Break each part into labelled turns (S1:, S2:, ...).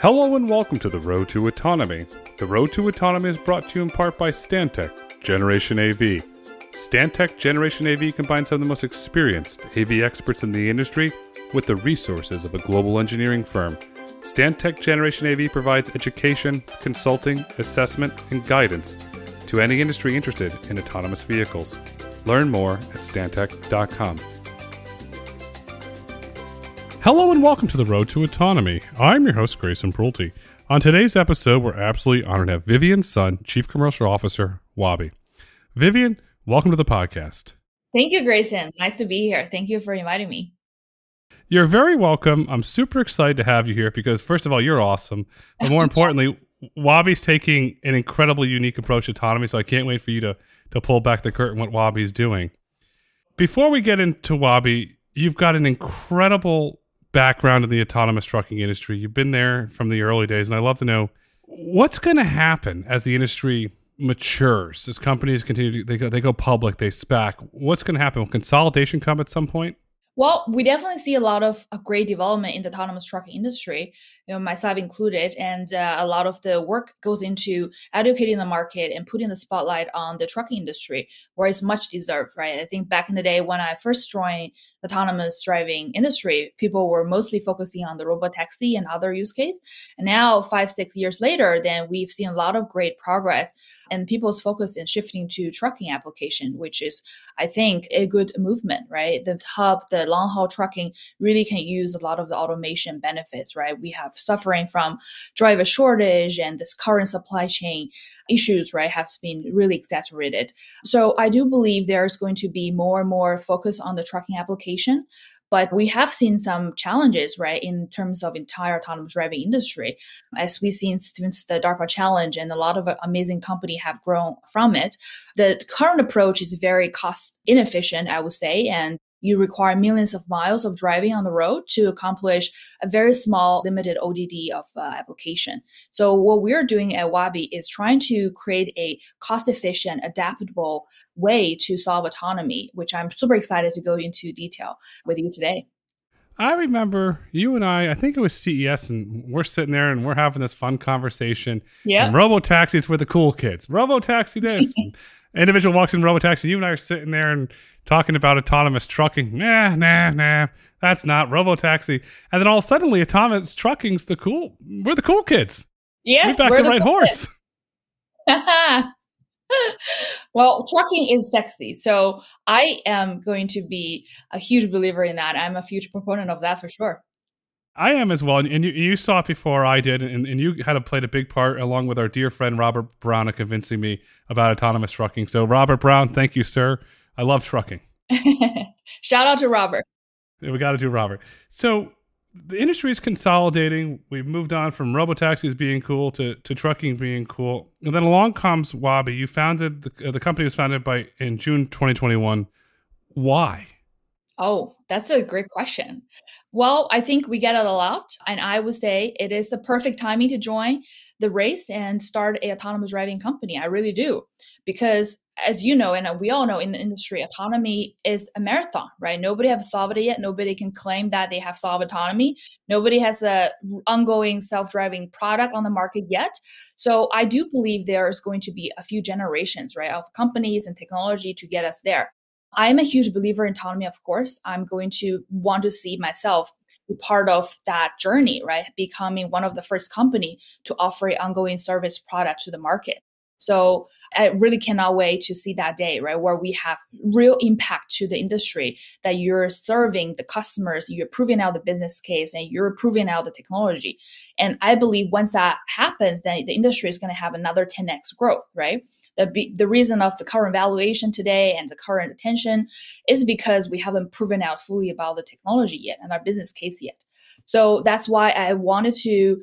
S1: Hello and welcome to the Road to Autonomy. The Road to Autonomy is brought to you in part by Stantec Generation AV. Stantec Generation AV combines some of the most experienced AV experts in the industry with the resources of a global engineering firm. Stantec Generation AV provides education, consulting, assessment, and guidance to any industry interested in autonomous vehicles. Learn more at stantec.com. Hello and welcome to the Road to Autonomy. I'm your host, Grayson Brulte. On today's episode, we're absolutely honored to have Vivian Sun, Chief Commercial Officer Waabi. Vivian, welcome to the podcast.
S2: Thank you, Grayson. Nice to be here. Thank you for inviting me.
S1: You're very welcome. I'm super excited to have you here because, first of all, you're awesome. But more importantly, Waabi's taking an incredibly unique approach to autonomy, so I can't wait for you to pull back the curtain what Waabi's doing. Before we get into Waabi, you've got an incredible background in the autonomous trucking industry. You've been there from the early days, and I'd love to know what's going to happen as the industry matures, as companies continue to, they go public, they SPAC. What's going to happen? Will consolidation come at some point?
S2: Well, we definitely see a lot of great development in the autonomous trucking industry, myself included, and a lot of the work goes into educating the market and putting the spotlight on the trucking industry, where it's much deserved, right? I think back in the day when I first joined the autonomous driving industry, people were mostly focusing on the robotaxi and other use case. And now, 5-6 years later, then we've seen a lot of great progress and people's focus in shifting to trucking application, which is, I think, a good movement, right? The long haul trucking really can use a lot of the automation benefits, right? We have suffering from driver shortage and this current supply chain issues, right, has been really exaggerated. So I do believe there's going to be more and more focus on the trucking application. But we have seen some challenges, right, in terms of entire autonomous driving industry, as we've seen since the DARPA challenge and a lot of amazing companies have grown from it. The current approach is very cost inefficient, I would say, and you require millions of miles of driving on the road to accomplish a very small, limited ODD of application. So what we're doing at Waabi is trying to create a cost-efficient, adaptable way to solve autonomy, which I'm super excited to go into detail with you today.
S1: I remember you and I think it was CES, and we're sitting there and we're having this fun conversation.
S2: Yeah.
S1: And robotaxis were the cool kids. Robotaxi this. Individual walks in robotaxi. You and I are sitting there and talking about autonomous trucking. Nah, that's not robotaxi. And then all suddenly, autonomous trucking's we're the cool kids.
S2: Yes,
S1: we're back to right horse.
S2: Well, trucking is sexy. So I am going to be a huge believer in that. I'm a huge proponent of that for sure.
S1: I am as well. And you saw it before I did. And you had played a big part along with our dear friend Robert Brown in convincing me about autonomous trucking. So Robert Brown, thank you, sir. I love trucking.
S2: Shout out to Robert.
S1: We got to do Robert. So the industry is consolidating. We've moved on from robotaxis being cool to trucking being cool. And then along comes Waabi. You founded, the company was founded in June 2021. Why?
S2: Oh, that's a great question. Well, I think we get it a lot. And I would say it is a perfect timing to join the race and start an autonomous driving company. I really do. Because as you know, and we all know in the industry, autonomy is a marathon, right? Nobody has solved it yet. Nobody can claim that they have solved autonomy. Nobody has an ongoing self-driving product on the market yet. So I do believe there is going to be a few generations, right, of companies and technology to get us there. I'm a huge believer in autonomy, of course. I'm going to want to see myself be part of that journey, right? Becoming one of the first company to offer an ongoing service product to the market. So I really cannot wait to see that day, right, where we have real impact to the industry, that you're serving the customers, you're proving out the business case, and you're proving out the technology. And I believe once that happens, then the industry is going to have another 10x growth, right? The reason of the current valuation today and the current attention is because we haven't proven out fully about the technology yet and our business case yet. So that's why I wanted to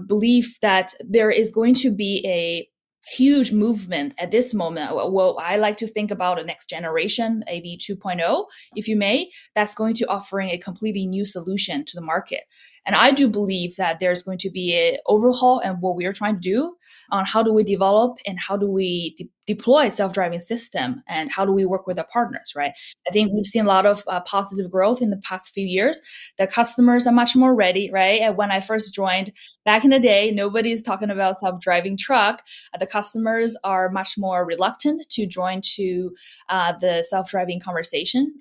S2: believe that there is going to be a huge movement at this moment. Well, I like to think about a next generation, AV 2.0, if you may, that's going to offering a completely new solution to the market. And I do believe that there's going to be an overhaul and what we're trying to do on how do we develop and how do we deploy self-driving system and how do we work with our partners, right? I think we've seen a lot of positive growth in the past few years. The customers are much more ready, right? And when I first joined back in the day, nobody's talking about self-driving truck. The customers are much more reluctant to join to the self-driving conversation.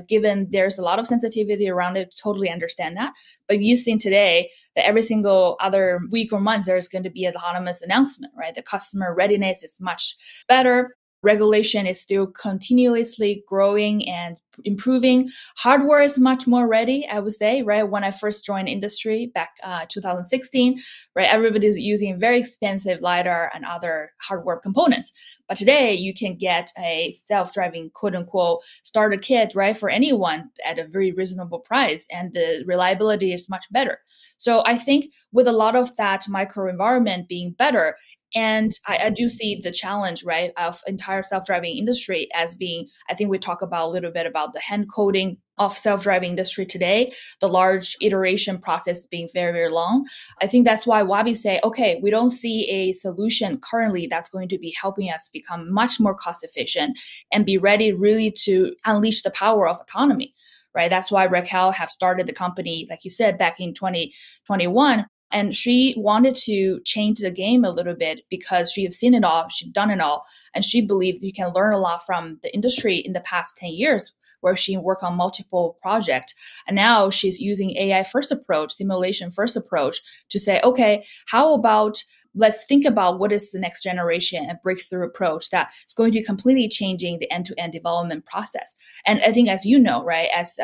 S2: Given there's a lot of sensitivity around it, totally understand that. But you've seen today that every single other week or month, there's going to be an autonomous announcement, right? The customer readiness is much better. Regulation is still continuously growing and improving. Hardware is much more ready, I would say, right? When I first joined industry back 2016, right, everybody's using very expensive LiDAR and other hardware components. But today you can get a self-driving quote unquote starter kit, right, for anyone at a very reasonable price. And the reliability is much better. So I think with a lot of that microenvironment being better, and I do see the challenge, right, of entire self-driving industry as being, I think we talk about a little bit about the hand coding of self-driving industry today, the large iteration process being very, very long. I think that's why Waabi say, okay, we don't see a solution currently that's going to be helping us become much more cost efficient and be ready really to unleash the power of autonomy, right? That's why Raquel have started the company, like you said, back in 2021. And she wanted to change the game a little bit because she has seen it all, she's done it all. And she believed you can learn a lot from the industry in the past 10 years where she worked on multiple projects. And now she's using AI first approach, simulation first approach to say, okay, how about let's think about what is the next generation and breakthrough approach that is going to be completely changing the end-to-end development process. And I think as you know, right, as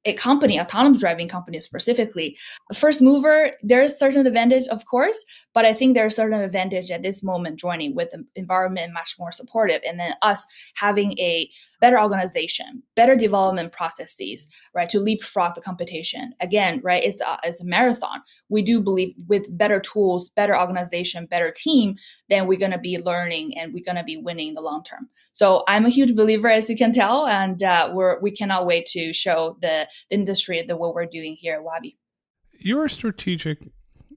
S2: a company, autonomous driving company specifically, a first mover, there is certain advantage, of course, but I think there's certain advantage at this moment joining with the environment much more supportive, and then us having a better organization, better development processes, right, to leapfrog the competition. Again, right, it's a marathon. We do believe with better tools, better organization, better team, then we're going to be learning and we're going to be winning in the long term. So I'm a huge believer, as you can tell, and we cannot wait to show the industry what we're doing here at Waabi.
S1: You're a strategic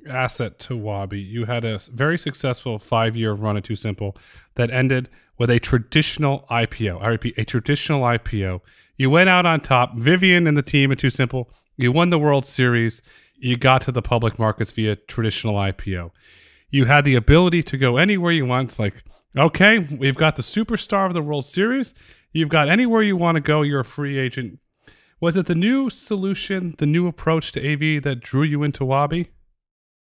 S1: asset to Waabi. You had a very successful 5-year run at Too Simple that ended with a traditional IPO. I repeat, a traditional IPO. You went out on top. Vivian and the team at Too Simple, you won the World Series. You got to the public markets via traditional IPO. You had the ability to go anywhere you want. It's like, okay, we've got the superstar of the World Series. You've got anywhere you want to go. You're a free agent. Was it the new solution, the new approach to AV that drew you into Waabi?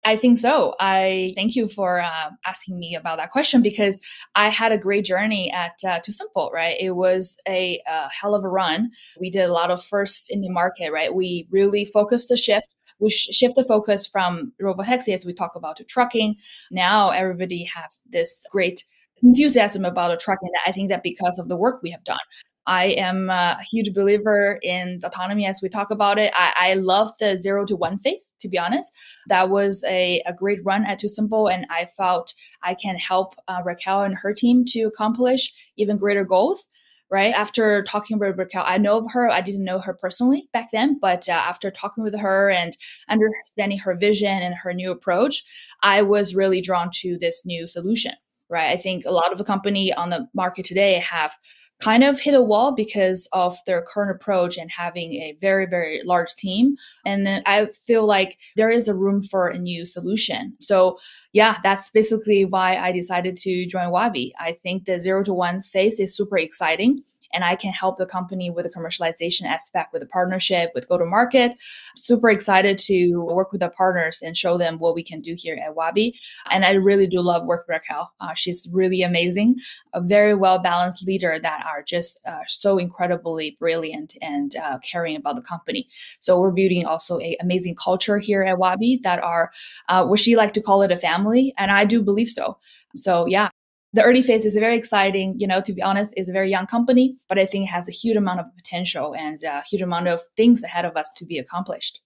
S2: I think so. I thank you for asking me about that question because I had a great journey at Too Simple, right? It was a hell of a run. We did a lot of firsts in the market, right? We really focused the shift. We shift the focus from robotaxi, as we talk about, to trucking. Now everybody have this great enthusiasm about trucking. I think that because of the work we have done. I am a huge believer in autonomy as we talk about it. I love the 0 to 1 phase, to be honest. That was a great run at Too Simple, and I felt I can help Raquel and her team to accomplish even greater goals. Right after talking with Raquel, I know of her. I didn't know her personally back then, but after talking with her and understanding her vision and her new approach, I was really drawn to this new solution. Right, I think a lot of the company on the market today have kind of hit a wall because of their current approach and having a very, very large team. And then I feel like there is a room for a new solution. So yeah, that's basically why I decided to join Waabi. I think the 0 to 1 phase is super exciting. And I can help the company with the commercialization aspect, with the partnership, with go-to-market. Super excited to work with the partners and show them what we can do here at Waabi. And I really do love work with Raquel. She's really amazing, a very well-balanced leader that are just so incredibly brilliant and caring about the company. So we're building also an amazing culture here at Waabi that are, what she like to call it, a family. And I do believe so. So yeah. The early phase is very exciting, to be honest. It's a very young company, but I think it has a huge amount of potential and a huge amount of things ahead of us to be accomplished.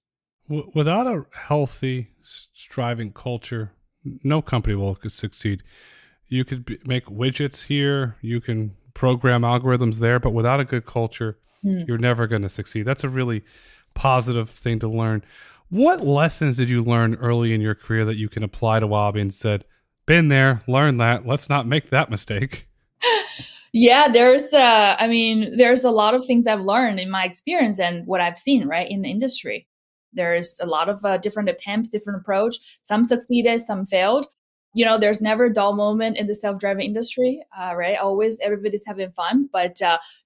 S1: Without a healthy, striving culture, no company will succeed. You could make widgets here, you can program algorithms there, but without a good culture, you're never going to succeed. That's a really positive thing to learn. What lessons did you learn early in your career that you can apply to Waabi and said, been there, learned that, let's not make that mistake?
S2: Yeah, there's a lot of things I've learned in my experience and what I've seen, right, in the industry. There's a lot of different attempts, different approach. Some succeeded, some failed. There's never a dull moment in the self-driving industry, right? Always everybody's having fun, but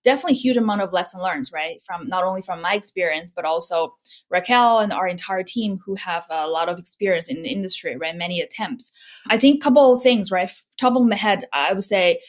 S2: definitely huge amount of lesson learned, right? From not only from my experience, but also Raquel and our entire team who have a lot of experience in the industry, right? Many attempts. I think a couple of things, right? Top of my head, I would say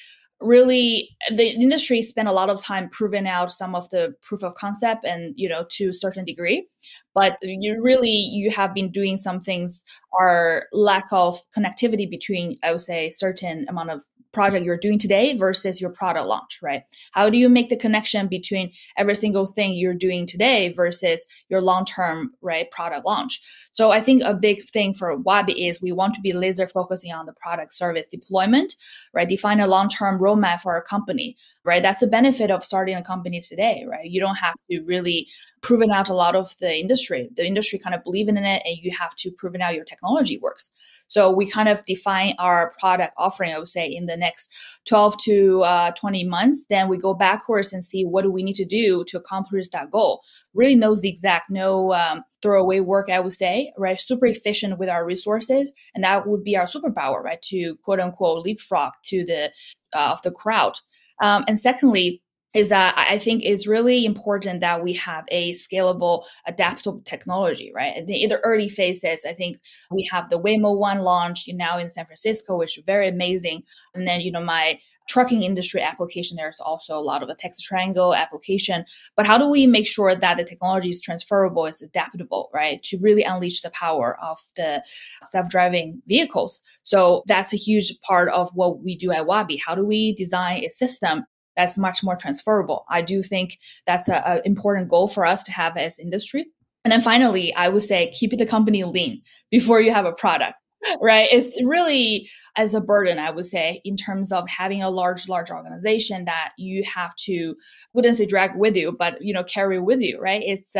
S2: really the industry spent a lot of time proving out some of the proof of concept and to a certain degree, but you have been doing some things are lack of connectivity between, I would say, certain amount of project you're doing today versus your product launch, right? How do you make the connection between every single thing you're doing today versus your long-term, right, product launch? So I think a big thing for Waabi is we want to be laser focusing on the product service deployment, right? Define a long-term roadmap for our company, right? That's the benefit of starting a company today, right? You don't have to really proven out a lot of the industry. The industry kind of believe in it, and you have to proven out your technology works. So we kind of define our product offering, I would say, in the next 12 to 20 months. Then we go backwards and see what do we need to do to accomplish that goal. Really knows the exact, no throwaway work, I would say, right? Super efficient with our resources. And that would be our superpower, right? To quote unquote leapfrog to the of the crowd. And secondly, is that I think it's really important that we have a scalable, adaptable technology, right? In the early phases, I think we have the Waymo One launch now in San Francisco, which is very amazing. And then, my trucking industry application, there's also a lot of a Texas Triangle application. But how do we make sure that the technology is transferable, is adaptable, right? To really unleash the power of the self-driving vehicles. So that's a huge part of what we do at Waabi. How do we design a system that's much more transferable? I do think that's an important goal for us to have as industry. And then finally, I would say keep the company lean before you have a product, right? It's really as a burden, I would say, in terms of having a large organization that you have to, wouldn't say drag with you, but, carry with you, right? It's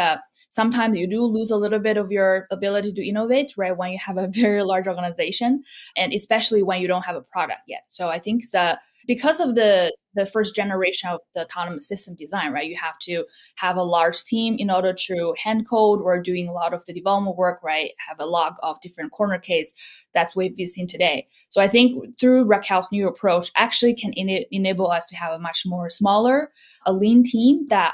S2: sometimes you do lose a little bit of your ability to innovate, right? When you have a very large organization, and especially when you don't have a product yet. So I think because of the first generation of the autonomous system design, right? You have to have a large team in order to hand code or doing a lot of the development work, right? Have a log of different corner cases. That's what we've seen today. So I think through Raquel's new approach actually can enable us to have a much more smaller, a lean team that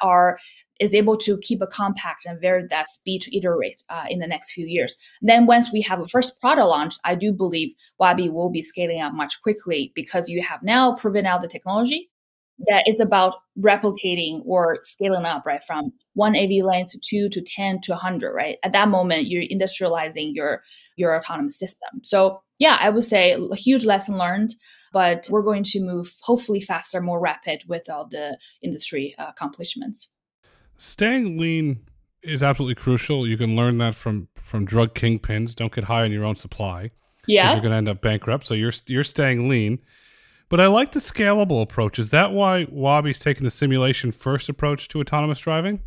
S2: is able to keep a compact and very that speed to iterate in the next few years. And then once we have a first product launch, I do believe Waabi will be scaling up much quickly because you have now proven out the technology that is about replicating or scaling up, right? From one AV lane to 2 to 10 to 100, right? At that moment, you're industrializing your autonomous system. So yeah, I would say a huge lesson learned, but we're going to move hopefully faster, more rapid with all the industry accomplishments.
S1: Staying lean is absolutely crucial. You can learn that from drug kingpins. Don't get high on your own supply.
S2: Yeah,
S1: you're going to end up bankrupt. So you're staying lean. But I like the scalable approach. Is that why Waabi's taking the simulation first approach to autonomous driving?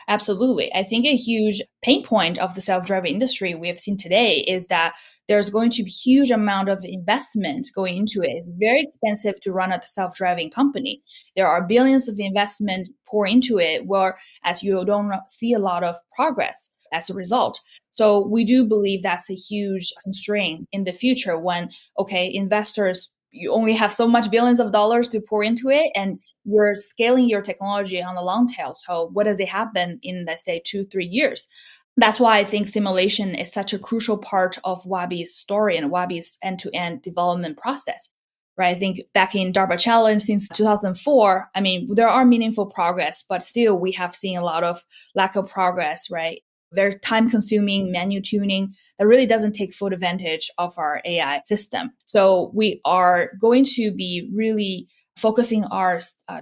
S2: Absolutely. I think a huge pain point of the self-driving industry we have seen today is that there's going to be a huge amount of investment going into it. It's very expensive to run a self-driving company. There are billions of investment pour into it, whereas you don't see a lot of progress as a result. So we do believe that's a huge constraint in the future when, investors, you only have so much billions of dollars to pour into it, and you're scaling your technology on the long tail. So what does it happen in, let's say, 2-3 years? That's why I think simulation is such a crucial part of Waabi's story and Waabi's end-to-end development process, right? I think back in DARPA Challenge since 2004, there are meaningful progress, but still we have seen a lot of lack of progress, right? Very time-consuming manual tuning that really doesn't take full advantage of our AI system. So we are going to be really focusing our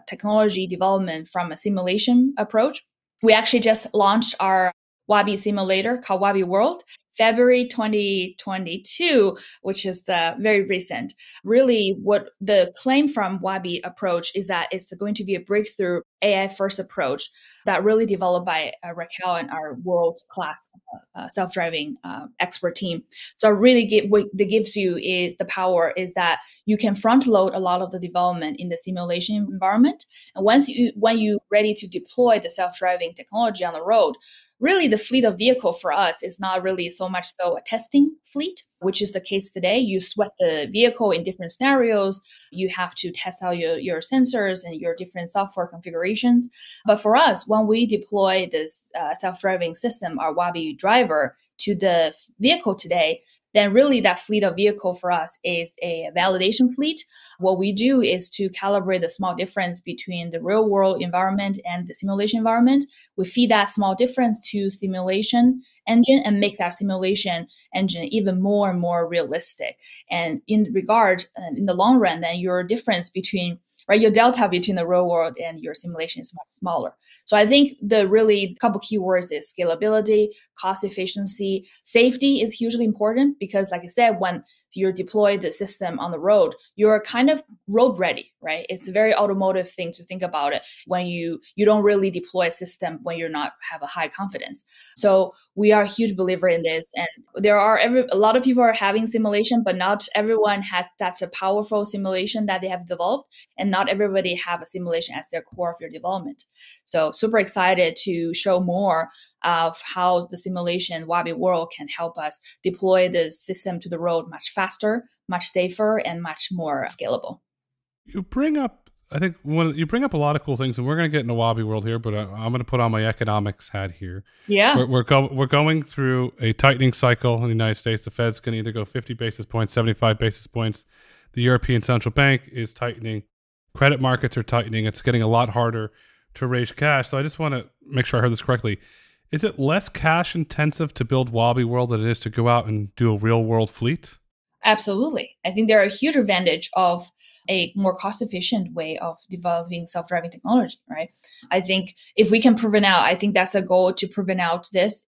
S2: technology development from a simulation approach. We actually just launched our Waabi simulator called Waabi World, February 2022, which is very recent. Really, what the claim from Waabi approach is that it's going to be a breakthrough AI first approach that really developed by Raquel and our world-class self-driving expert team. So really what that gives you is the power is that you can front load a lot of the development in the simulation environment. And when you ready to deploy the self-driving technology on the road, really the fleet of vehicle for us is not really so much so a testing fleet, which is the case today. You sweat the vehicle in different scenarios. You have to test out your sensors and your different software configurations. But for us, when we deploy this self-driving system, our Waabi driver, to the vehicle today, then really that fleet of vehicle for us is a validation fleet. What we do is to calibrate the small difference between the real world environment and the simulation environment. We feed that small difference to simulation engine and make that simulation engine even more and more realistic. And in the long run, then your difference between your delta between the real world and your simulation is much smaller. So I think the really couple keywords is scalability, cost efficiency, safety is hugely important because, like I said, when you deploy the system on the road, you're kind of road ready, right? It's a very automotive thing to think about it when you don't really deploy a system when you're not have a high confidence. So we are a huge believer in this, and there are a lot of people are having simulation, but not everyone has such a powerful simulation that they have developed, and not everybody have a simulation as their core of your development. So super excited to show more of how the simulation Waabi World can help us deploy the system to the road much faster, much safer, and much more scalable.
S1: You bring up, I think you bring up a lot of cool things, and we're going to get into Waabi World here, but I'm going to put on my economics hat here.
S2: Yeah.
S1: We're going through a tightening cycle in the United States. The Fed's can either go 50 basis points, 75 basis points. The European Central Bank is tightening. Credit markets are tightening. It's getting a lot harder to raise cash. So I just want to make sure I heard this correctly. Is it less cash intensive to build Waabi World than it is to go out and do a real world fleet?
S2: Absolutely. I think there are a huge advantage of a more cost-efficient way of developing self-driving technology, right? I think if we can prove it out, I think that's a goal to prove it out this.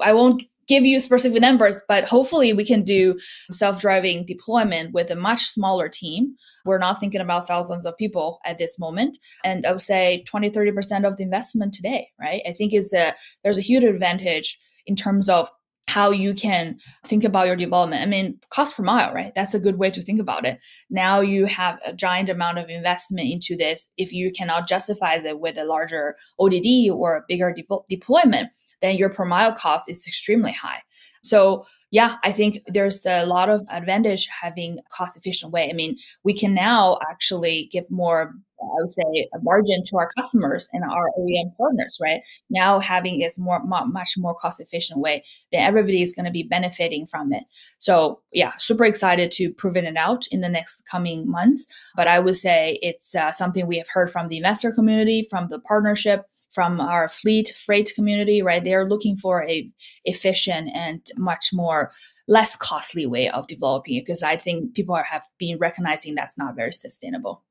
S2: I won't give you specific numbers, but hopefully we can do self-driving deployment with a much smaller team. We're not thinking about thousands of people at this moment. And I would say 20-30% of the investment today, right? I think there's a huge advantage in terms of how you can think about your development. I mean, cost per mile, right? That's a good way to think about it. Now you have a giant amount of investment into this. If you cannot justify it with a larger ODD or a bigger deployment, then your per mile cost is extremely high. So yeah, I think there's a lot of advantage having a cost efficient way. I mean, we can now actually give more, I would say, a margin to our customers and our OEM partners, right? Now having is much more cost efficient way, then everybody is going to be benefiting from it. So yeah, super excited to prove it out in the next coming months. But I would say it's something we have heard from the investor community, from the partnership, from our freight community, right? They're looking for a efficient and much more less costly way of developing it, because I think people have been recognizing that's not very sustainable.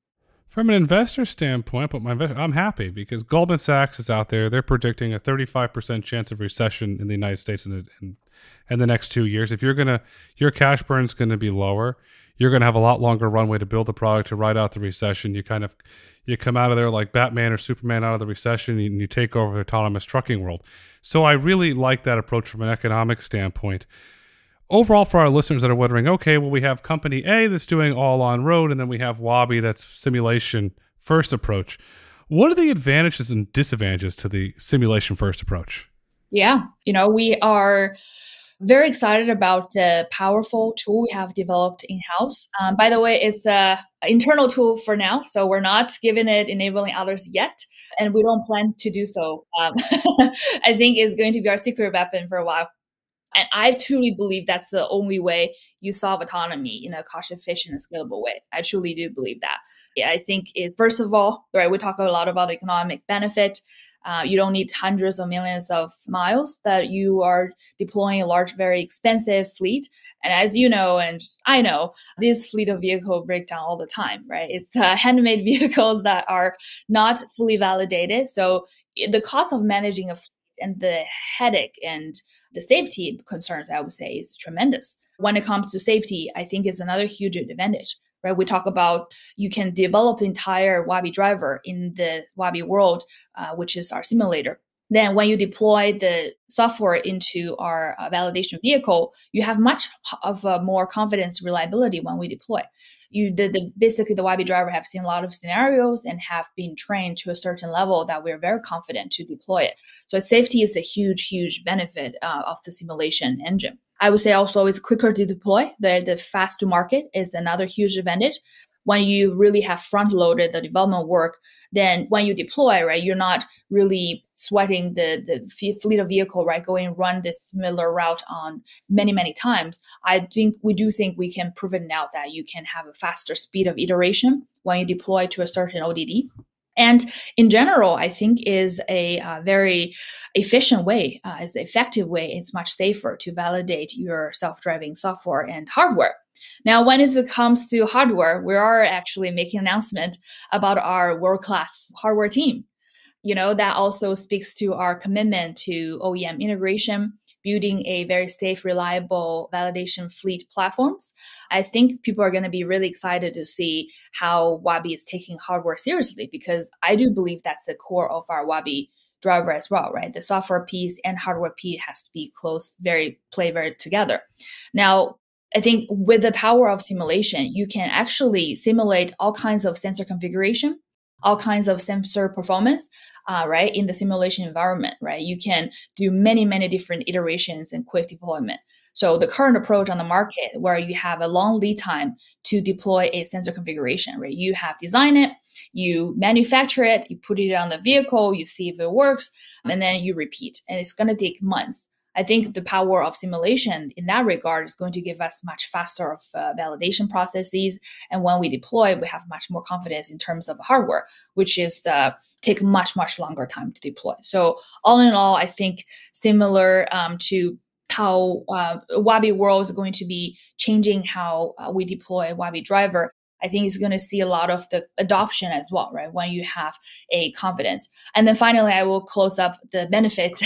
S1: From an investor standpoint, I'm happy because Goldman Sachs is out there. They're predicting a 35% chance of recession in the United States in the next 2 years. If your cash burn is going to be lower, you're going to have a lot longer runway to build the product to ride out the recession. You come out of there like Batman or Superman out of the recession, and you take over the autonomous trucking world. So I really like that approach from an economic standpoint. Overall, for our listeners that are wondering, okay, well, we have company A that's doing all on road, and then we have Waabi that's simulation first approach. What are the advantages and disadvantages to the simulation first approach?
S2: Yeah, we are very excited about the powerful tool we have developed in-house. By the way, it's an internal tool for now, so we're not giving it enabling others yet, and we don't plan to do so. I think it's going to be our secret weapon for a while. And I truly believe that's the only way you solve autonomy in a cost-efficient and scalable way. I truly do believe that. Yeah, I think first of all, right, we talk a lot about economic benefit. You don't need hundreds of millions of miles that you are deploying a large, very expensive fleet. And as you know, and I know, this fleet of vehicle break down all the time, right? It's handmade vehicles that are not fully validated. So the cost of managing a fleet and the headache and the safety concerns, I would say, is tremendous. When it comes to safety, I think it's another huge advantage. Right, we talk about you can develop the entire Waabi driver in the Waabi World, which is our simulator. then when you deploy the software into our validation vehicle, you have much of a more confidence reliability when we deploy. Basically the Waabi driver have seen a lot of scenarios and have been trained to a certain level that we're very confident to deploy it. So safety is a huge, huge benefit of the simulation engine. I would say also it's quicker to deploy. The fast to market is another huge advantage. When you really have front loaded the development work, then when you deploy, right, you're not really sweating the fleet of vehicle, right, going run this similar route on many, many times. We think we can prove it now that you can have a faster speed of iteration when you deploy to a certain ODD. And in general, I think is a very efficient way, is an effective way. It's much safer to validate your self-driving software and hardware. Now, when it comes to hardware, we are actually making an announcement about our world-class hardware team. That also speaks to our commitment to OEM integration, building a very safe, reliable validation fleet platforms. I think people are going to be really excited to see how Waabi is taking hardware seriously, because I do believe that's the core of our Waabi driver as well, right? The software piece and hardware piece has to be play very together. Now, I think with the power of simulation, you can actually simulate all kinds of sensor configuration, all kinds of sensor performance, right, in the simulation environment, right? You can do many, many different iterations and quick deployment. So the current approach on the market, where you have a long lead time to deploy a sensor configuration, right? You have designed it, you manufacture it, you put it on the vehicle, you see if it works, and then you repeat. And it's going to take months. I think the power of simulation in that regard is going to give us much faster validation processes. And when we deploy, we have much more confidence in terms of hardware, which is take much, much longer time to deploy. So all in all, I think similar to how Waabi World is going to be changing how we deploy Waabi Driver, I think it's going to see a lot of the adoption as well, right? When you have a confidence. And then finally, I will close up the benefit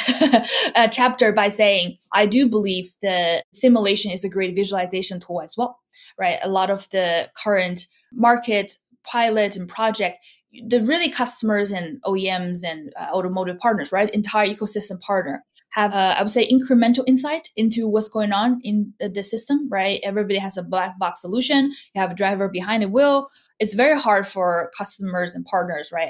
S2: chapter by saying, I do believe the simulation is a great visualization tool as well, right? A lot of the current market pilot and project, the really customers and OEMs and automotive partners, right? Entire ecosystem partner have, I would say, incremental insight into what's going on in the system, right? Everybody has a black box solution. You have a driver behind the wheel. It's very hard for customers and partners, right,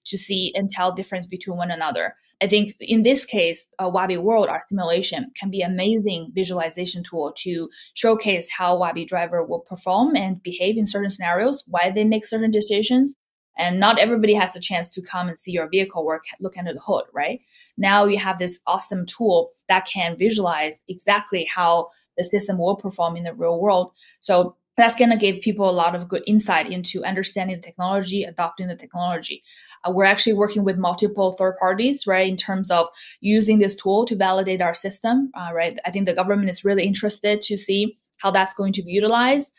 S2: to see and tell difference between one another. I think in this case, Waabi World, our simulation, can be an amazing visualization tool to showcase how Waabi driver will perform and behave in certain scenarios, why they make certain decisions. And not everybody has a chance to come and see your vehicle or look under the hood, right? Now you have this awesome tool that can visualize exactly how the system will perform in the real world. So that's going to give people a lot of good insight into understanding the technology, adopting the technology. We're actually working with multiple third parties, right, in terms of using this tool to validate our system, right? I think the government is really interested to see how that's going to be utilized.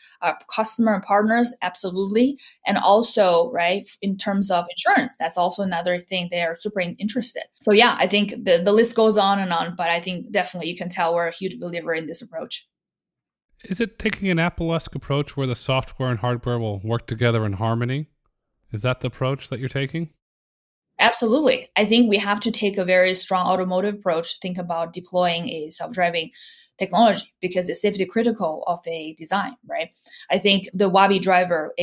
S2: Customer and partners, absolutely. And also, right, in terms of insurance, that's also another thing they are super interested. So yeah, I think the list goes on and on, but I think definitely you can tell we're a huge believer in this approach.
S1: Is it taking an Apple-esque approach where the software and hardware will work together in harmony? Is that the approach that you're taking?
S2: Absolutely. I think we have to take a very strong automotive approach to think about deploying a self-driving technology, because it's safety critical of a design, right? I think the Waabi driver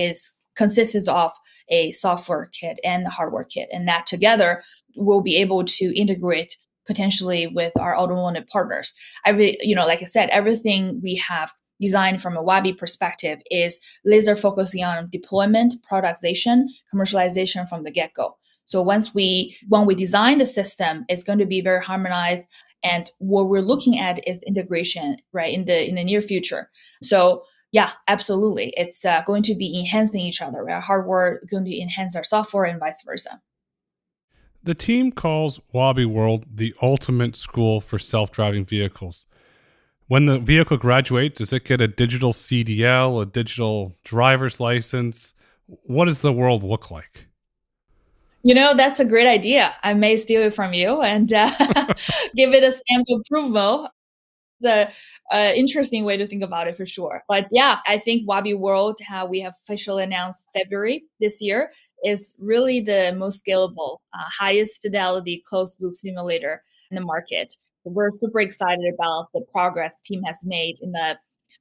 S2: consists of a software kit and the hardware kit, and that together will be able to integrate potentially with our automotive partners. Like I said, everything we have designed from a Waabi perspective is laser focusing on deployment, productization, commercialization from the get-go. So when we design the system, it's going to be very harmonized. And what we're looking at is integration, right, in the near future. So yeah, absolutely. It's going to be enhancing each other. Right? Our hardware is going to enhance our software and vice versa.
S1: The team calls Waabi World the ultimate school for self-driving vehicles. When the vehicle graduates, does it get a digital CDL, a digital driver's license? What does the world look like?
S2: That's a great idea. I may steal it from you and give it a stamp of approval. It's an interesting way to think about it for sure. But yeah, I think Waabi World, how we have officially announced February this year, is really the most scalable, highest fidelity closed loop simulator in the market. We're super excited about the progress team has made in the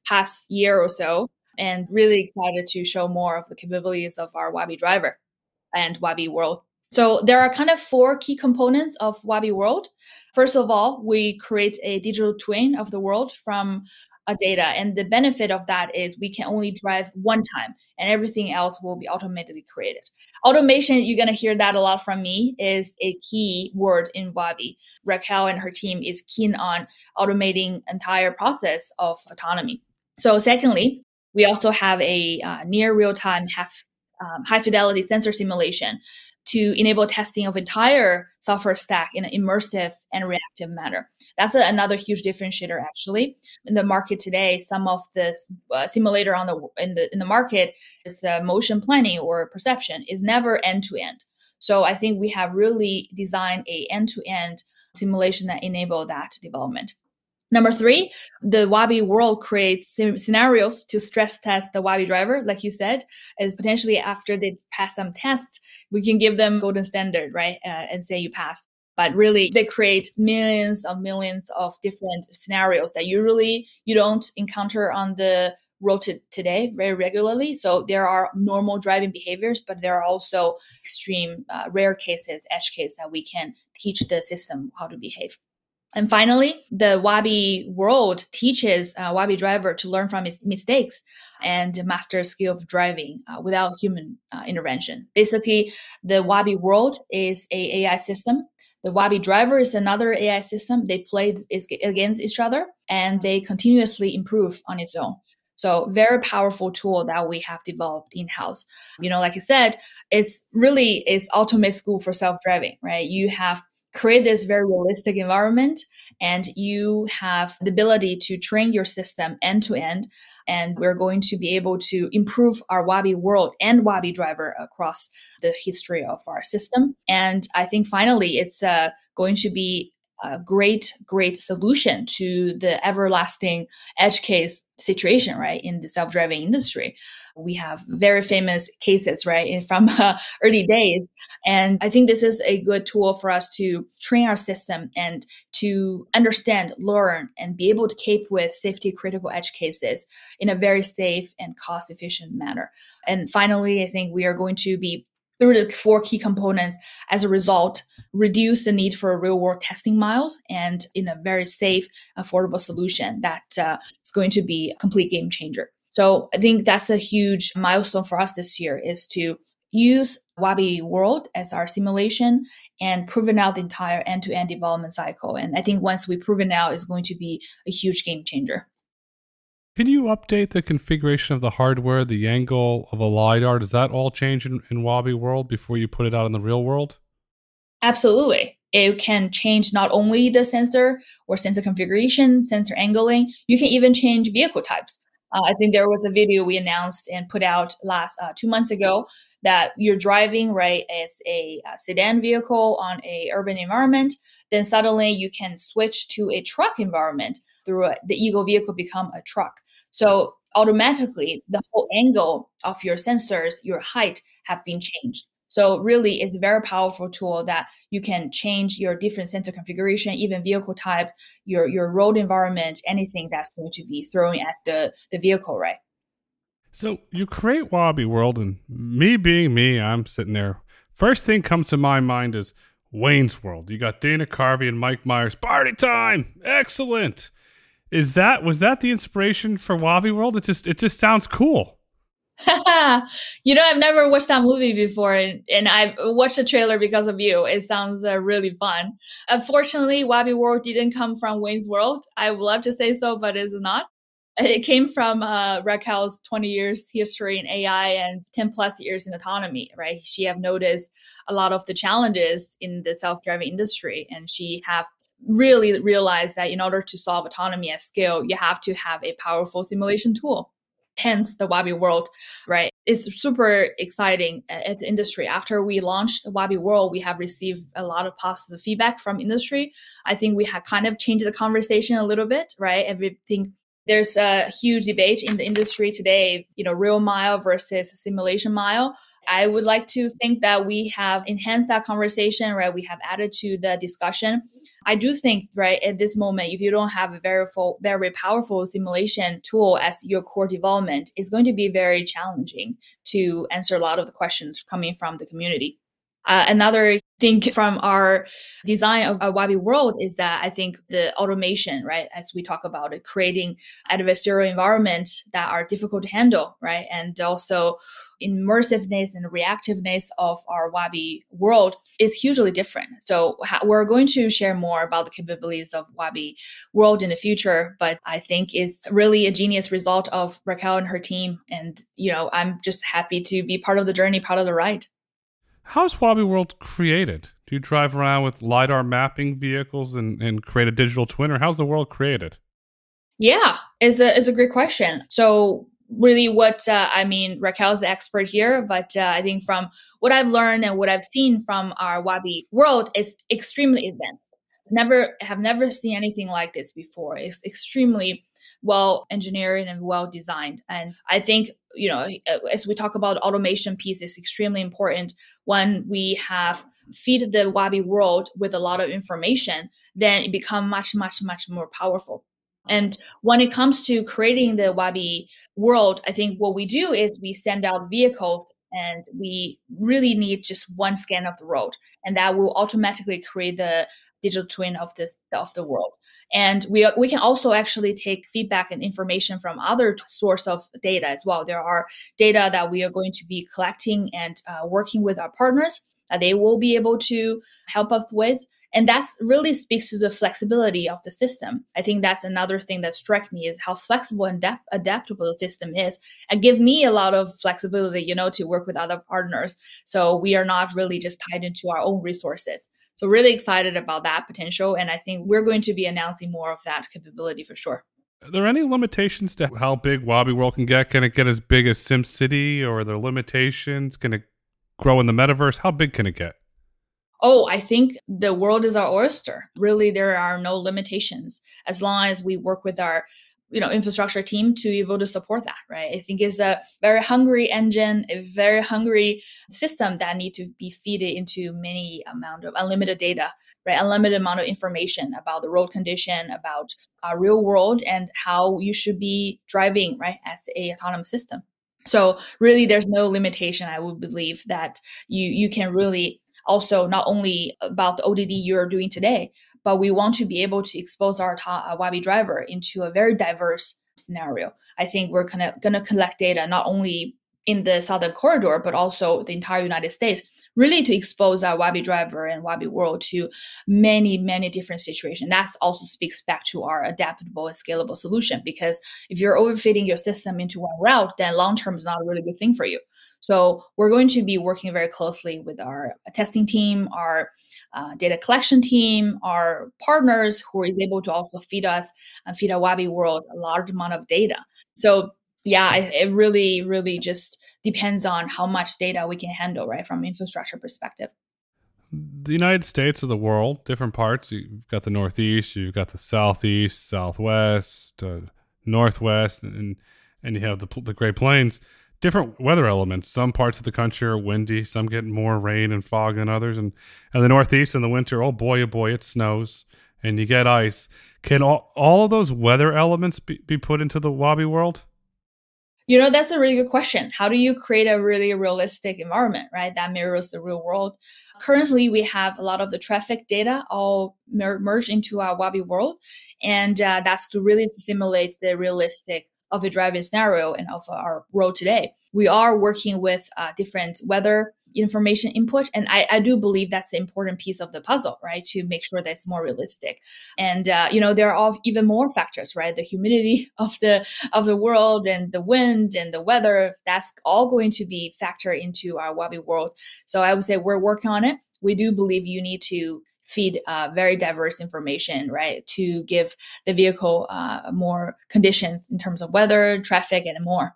S2: past year or so, and really excited to show more of the capabilities of our Waabi driver and Waabi World. So there are kind of 4 key components of Waabi World. First of all, we create a digital twin of the world from data. And the benefit of that is we can only drive one time and everything else will be automatically created. Automation, you're going to hear that a lot from me, is a key word in Waabi. Raquel and her team is keen on automating entire process of autonomy. So secondly, we also have a near real-time high-fidelity sensor simulation to enable testing of entire software stack in an immersive and reactive manner. That's another huge differentiator, actually. In the market today, some of the simulator in the market is motion planning or perception is never end-to-end. So I think we have really designed a end-to-end simulation that enable that development. Number 3, the Waabi World creates scenarios to stress test the Waabi driver, like you said, is potentially after they pass some tests, we can give them golden standard, right? And say you passed. But really, they create millions of different scenarios that you don't encounter on the road today very regularly. So there are normal driving behaviors, but there are also extreme rare cases, edge cases that we can teach the system how to behave. And finally, the Waabi World teaches Waabi driver to learn from its mistakes and master skill of driving without human intervention. Basically, the Waabi World is a AI system. The Waabi driver is another AI system. They play against each other and they continuously improve on its own. So very powerful tool that we have developed in-house. Like I said, it's ultimate school for self-driving, right? You have create this very realistic environment and you have the ability to train your system end to end. And we're going to be able to improve our Waabi World and Waabi driver across the history of our system. And I think finally, it's going to be a great solution to the everlasting edge case situation, right? In the self-driving industry, we have very famous cases, right? From early days. And I think this is a good tool for us to train our system and to understand, learn, and be able to cope with safety critical edge cases in a very safe and cost efficient manner. And finally, I think we are going to be through the 4 key components, as a result, reduce the need for real world testing miles and in a very safe, affordable solution that is going to be a complete game changer. So I think that's a huge milestone for us this year, is to use Waabi World as our simulation and proven out the entire end-to-end development cycle. And I think once we prove it out, it's going to be a huge game changer.
S1: Can you update the configuration of the hardware, the angle of a LiDAR? Does that all change in Waabi World before you put it out in the real world?
S2: Absolutely. It can change not only the sensor or sensor configuration, sensor angling, you can even change vehicle types. I think there was a video we announced and put out last 2 months ago that you're driving, right? It's a sedan vehicle on a urban environment. Then suddenly you can switch to a truck environment through the Eagle vehicle become a truck. So automatically the whole angle of your sensors, your height have been changed. So really it's a very powerful tool that you can change your different sensor configuration, even vehicle type, your road environment, anything that's going to be thrown at the vehicle, right?
S1: So you create Waabi World, and me being me, I'm sitting there. First thing comes to my mind is Wayne's World. You got Dana Carvey and Mike Myers. Party time! Excellent. Was that the inspiration for Waabi World? It just sounds cool.
S2: I've never watched that movie before, and I've watched the trailer because of you. It sounds really fun. Unfortunately, Waabi World didn't come from Wayne's World. I would love to say so, but it's not. It came from Raquel's 20 years history in AI and 10 plus years in autonomy, right? She have noticed a lot of the challenges in the self-driving industry, and she have really realized that in order to solve autonomy at scale, you have to have a powerful simulation tool. Hence the Waabi World, right? It's super exciting as the industry. After we launched the Waabi World, we have received a lot of positive feedback from industry. I think we have kind of changed the conversation a little bit, right? Everything There's a huge debate in the industry today, real mile versus simulation mile. I would like to think that we have enhanced that conversation, right? We have added to the discussion. I do think, right, at this moment, if you don't have a very powerful simulation tool as your core development, it's going to be very challenging to answer a lot of the questions coming from the community. Another thing from our design of Waabi World is that I think the automation, right, as we talk about it, creating adversarial environments that are difficult to handle, right, and also immersiveness and reactiveness of our Waabi World is hugely different. So we're going to share more about the capabilities of Waabi World in the future, but I think it's really a genius result of Raquel and her team. And, I'm just happy to be part of the journey, part of the ride.
S1: How's Waabi World created? Do you drive around with LiDAR mapping vehicles and create a digital twin, or how's the world created?
S2: Yeah, it's a great question. So really Raquel's the expert here, but I think from what I've learned and what I've seen from our Waabi World, it's extremely advanced. Have never seen anything like this before. It's extremely well engineered and well designed. And I think, as we talk about automation piece, it's extremely important when we have feed the Waabi World with a lot of information, then it becomes much, much, much more powerful. And when it comes to creating the Waabi World, I think what we do is we send out vehicles and we really need just one scan of the road, and that will automatically create the digital twin of the world. And we can also actually take feedback and information from other source of data as well. There are data that we are going to be collecting and working with our partners that they will be able to help us with. And that really speaks to the flexibility of the system. I think that's another thing that struck me is how flexible and adaptable the system is, and give me a lot of flexibility, to work with other partners. So we are not really just tied into our own resources. So really excited about that potential. And I think we're going to be announcing more of that capability for sure.
S1: Are there any limitations to how big Waabi World can get? Can it get as big as SimCity, or are there limitations? Can it grow in the metaverse? How big can it get?
S2: Oh, I think the world is our oyster. Really, there are no limitations as long as we work with our infrastructure team to be able to support that, right? I think it's a very hungry engine, a very hungry system that need to be fed into many amount of unlimited data, right? Unlimited amount of information about the road condition, about our real world, and how you should be driving, right, as a autonomous system. So really, there's no limitation. I would believe that you can really also not only about the ODD you're doing today, but we want to be able to expose our Waabi driver into a very diverse scenario. I think we're going to collect data not only in the Southern Corridor, but also the entire United States, really to expose our Waabi driver and Waabi World to many, many different situations. That also speaks back to our adaptable and scalable solution, because if you're overfitting your system into one route, then long-term is not a really good thing for you. So we're going to be working very closely with our testing team, our data collection team, our partners who is able to also feed us and feed our Waabi World a large amount of data. So yeah, it really, really just depends on how much data we can handle, right, from infrastructure perspective.
S1: The United States or the world, different parts. You've got the Northeast, you've got the Southeast, Southwest, Northwest, and you have the Great Plains. Different weather elements. Some parts of the country are windy. Some get more rain and fog than others. And the Northeast in the winter, oh boy, it snows and you get ice. Can all of those weather elements be put into the Waabi World?
S2: That's a really good question. How do you create a really realistic environment, right, that mirrors the real world? Currently, we have a lot of the traffic data all merged into our Waabi World. And that's to really simulate the realistic of a driving scenario and of our road today. We are working with different weather information input, and I do believe that's the important piece of the puzzle, right, to make sure that it's more realistic. And there are even more factors, right, the humidity of the world and the wind and the weather. That's all going to be factored into our Waabi World. So I would say we're working on it. We do believe you need to feed very diverse information, right, to give the vehicle more conditions in terms of weather, traffic, and more.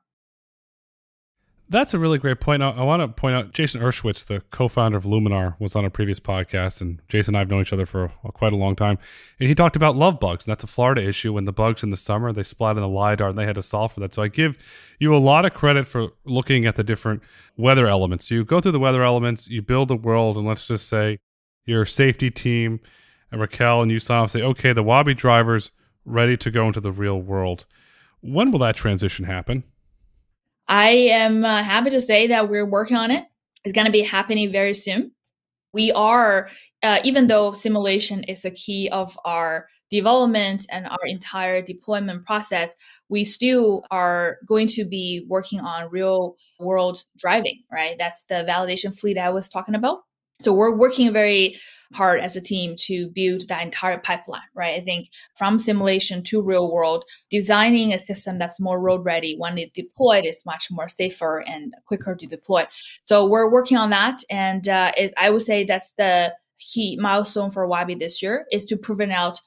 S1: That's a really great point. I want to point out Jason Urschwitz, the co-founder of Luminar, was on a previous podcast, and Jason and I have known each other for quite a long time. And he talked about love bugs, and that's a Florida issue. When the bugs in the summer, they splat in the LiDAR, and they had to solve for that. So I give you a lot of credit for looking at the different weather elements. So you go through the weather elements, you build a world, and let's just say your safety team, and Raquel and you sign off, say, okay, the Waabi driver's ready to go into the real world. When will that transition happen?
S2: I am happy to say that we're working on it. It's going to be happening very soon. We are, even though simulation is a key of our development and our entire deployment process, we still are going to be working on real world driving, right? That's the validation fleet I was talking about. So we're working very hard as a team to build that entire pipeline, right? I think from simulation to real world, designing a system that's more road ready when it deployed is much more safer and quicker to deploy. So we're working on that. And I would say that's the key milestone for Waabi this year, is to proven out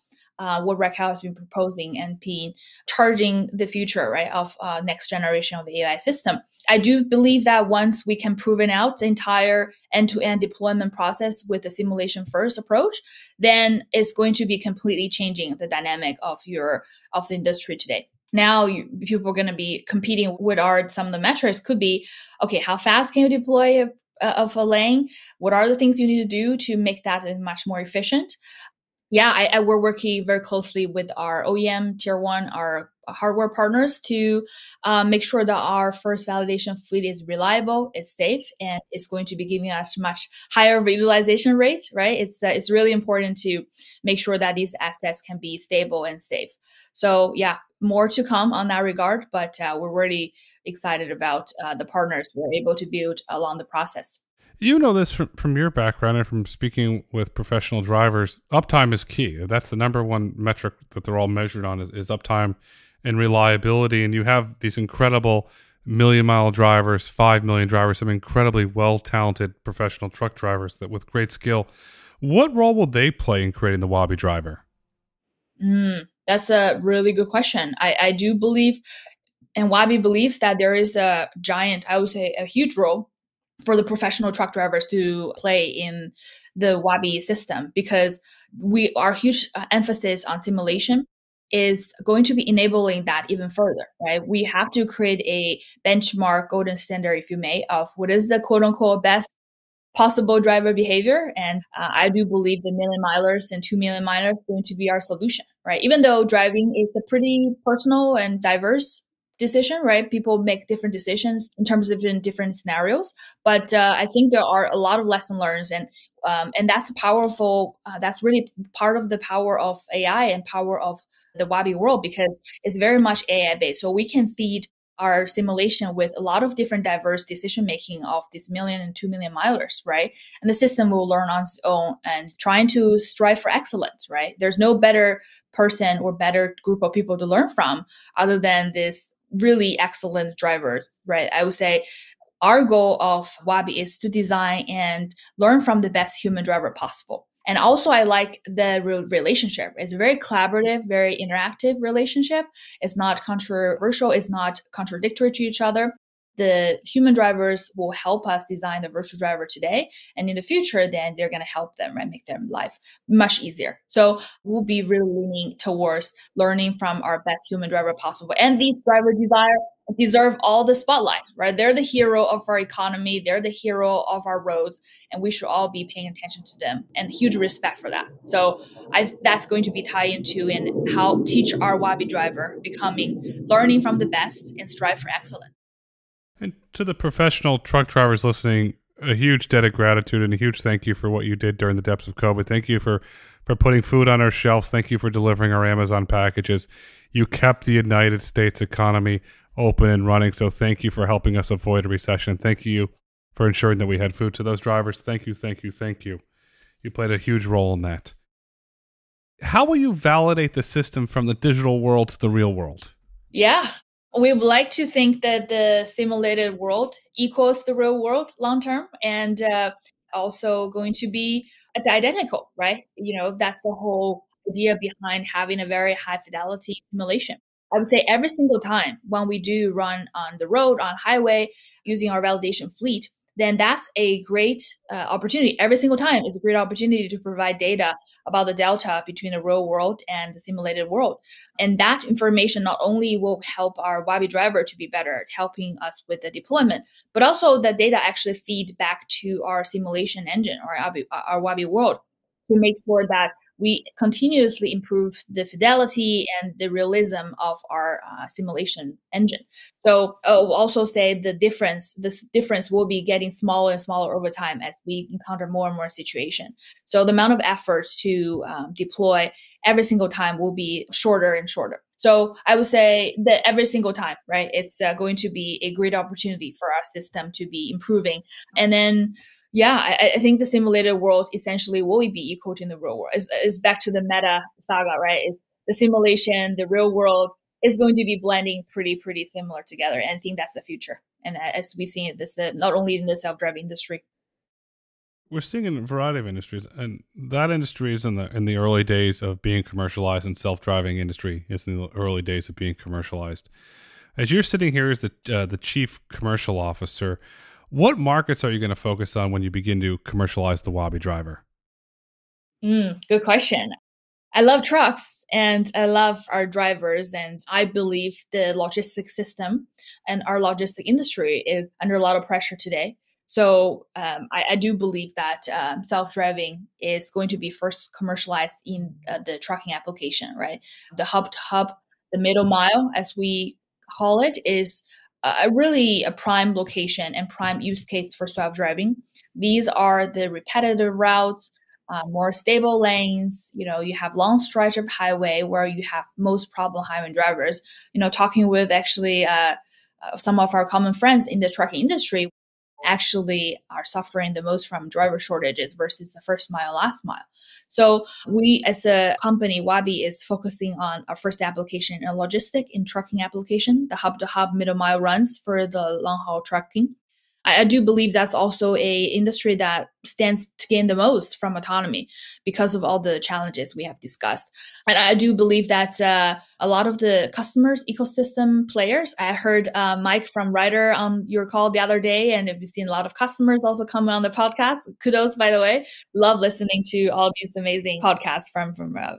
S2: what Raquel has been proposing and being charging the future, right, of next generation of AI system. I do believe that once we can proven out the entire end-to-end deployment process with the simulation first approach, then it's going to be completely changing the dynamic of the industry today. Now, people are going to be competing with some of the metrics could be, okay, how fast can you deploy a lane? What are the things you need to do to make that much more efficient? Yeah, we're working very closely with our OEM, Tier 1, our hardware partners to make sure that our first validation fleet is reliable, it's safe, and it's going to be giving us much higher utilization rates, right? It's really important to make sure that these assets can be stable and safe. So yeah, more to come on that regard, but we're really excited about the partners we're able to build along the process.
S1: You know this from your background and from speaking with professional drivers. Uptime is key. That's the number one metric that they're all measured on is uptime and reliability. And you have these incredible million-mile drivers, 5 million drivers, some incredibly well-talented professional truck drivers that with great skill. What role will they play in creating the Waabi driver?
S2: That's a really good question. I do believe, and Waabi believes that there is a giant, I would say a huge role for the professional truck drivers to play in the Waabi system, because our huge emphasis on simulation is going to be enabling that even further, right? We have to create a benchmark golden standard, if you may, of what is the quote unquote best possible driver behavior. And I do believe the million milers and 2 million milers are going to be our solution, right? Even though driving is a pretty personal and diverse decision, right? People make different decisions in terms of different scenarios, but I think there are a lot of lesson learned, and that's powerful. That's really part of the power of AI and power of the Waabi world, because it's very much AI based. So we can feed our simulation with a lot of different diverse decision making of these million and 2 million milers, right? And the system will learn on its own and trying to strive for excellence, right? There's no better person or better group of people to learn from other than this really excellent drivers, right? I would say our goal of Waabi is to design and learn from the best human driver possible. And also, I like the relationship. It's a very collaborative, very interactive relationship. It's not controversial. It's not contradictory to each other. The human drivers will help us design the virtual driver today. And in the future, then they're going to help them, right? Make their life much easier. So we'll be really leaning towards learning from our best human driver possible. And these drivers deserve all the spotlight, right? They're the hero of our economy. They're the hero of our roads. And we should all be paying attention to them, and huge respect for that. So that's going to be tied into in how teach our Waabi driver learning from the best and strive for excellence.
S1: And to the professional truck drivers listening, a huge debt of gratitude and a huge thank you for what you did during the depths of COVID. Thank you for putting food on our shelves. Thank you for delivering our Amazon packages. You kept the United States economy open and running. So thank you for helping us avoid a recession. Thank you for ensuring that we had food. To those drivers, thank you, thank you, thank you. You played a huge role in that. How will you validate the system from the digital world to the real world?
S2: Yeah. We would like to think that the simulated world equals the real world long term, and also going to be identical, right? That's the whole idea behind having a very high fidelity simulation. I would say every single time when we do run on the road, on highway, using our validation fleet, then that's a great opportunity. Every single time is a great opportunity to provide data about the delta between the real world and the simulated world. And that information not only will help our Waabi driver to be better at helping us with the deployment, but also the data actually feed back to our simulation engine or our Waabi World to make sure that we continuously improve the fidelity and the realism of our simulation engine. So I'll also say this difference will be getting smaller and smaller over time as we encounter more and more situation. So the amount of effort to deploy every single time will be shorter and shorter. So I would say that every single time, right, it's going to be a great opportunity for our system to be improving. And then, yeah, I think the simulated world essentially will be equal to the real world. It's back to the meta saga, right? It's the simulation, the real world is going to be blending pretty similar together. And I think that's the future. And as we see this, not only in the self-driving industry.
S1: We're seeing in a variety of industries, and that industry is in the early days of being commercialized, and self-driving industry is in the early days of being commercialized. As you're sitting here as the chief commercial officer, what markets are you going to focus on when you begin to commercialize the Waabi driver?
S2: Good question. I love trucks and I love our drivers, and I believe the logistics system and our logistic industry is under a lot of pressure today. So I do believe that self-driving is going to be first commercialized in the trucking application, right? The hub to hub, the middle mile, as we call it, is really a prime location and prime use case for self-driving. These are the repetitive routes, more stable lanes. You have long stretch of highway where you have most problem highway drivers. Talking with actually some of our common friends in the trucking industry, actually are suffering the most from driver shortages versus the first mile, last mile. So we as a company, Waabi is focusing on our first application, a logistic in trucking application, the hub to hub middle mile runs for the long haul trucking. I do believe that's also a industry that stands to gain the most from autonomy because of all the challenges we have discussed. And I do believe that a lot of the customers, ecosystem players, I heard Mike from Ryder on your call the other day, and we've seen a lot of customers also come on the podcast. Kudos, by the way. Love listening to all these amazing podcasts from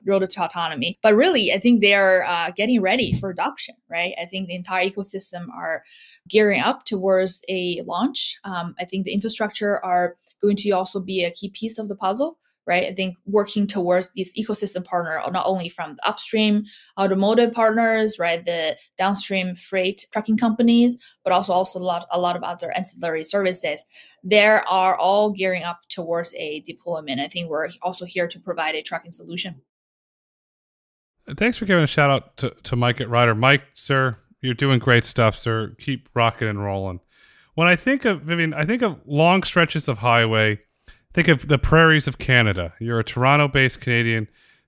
S2: Road To Autonomy. But really, I think they are getting ready for adoption, right? I think the entire ecosystem are gearing up towards a launch. I think the infrastructure are going to also be a key piece of the puzzle, right? I think working towards this ecosystem partner, not only from the upstream automotive partners, right, the downstream freight trucking companies, but also a lot of other ancillary services. They are all gearing up towards a deployment. I think we're also here to provide a trucking solution.
S1: Thanks for giving a shout out to Mike at Ryder. Mike, sir, you're doing great stuff, sir. Keep rocking and rolling. When I think of, Vivian, I think of long stretches of highway. Think of the prairies of Canada. You're a Toronto-based Canadian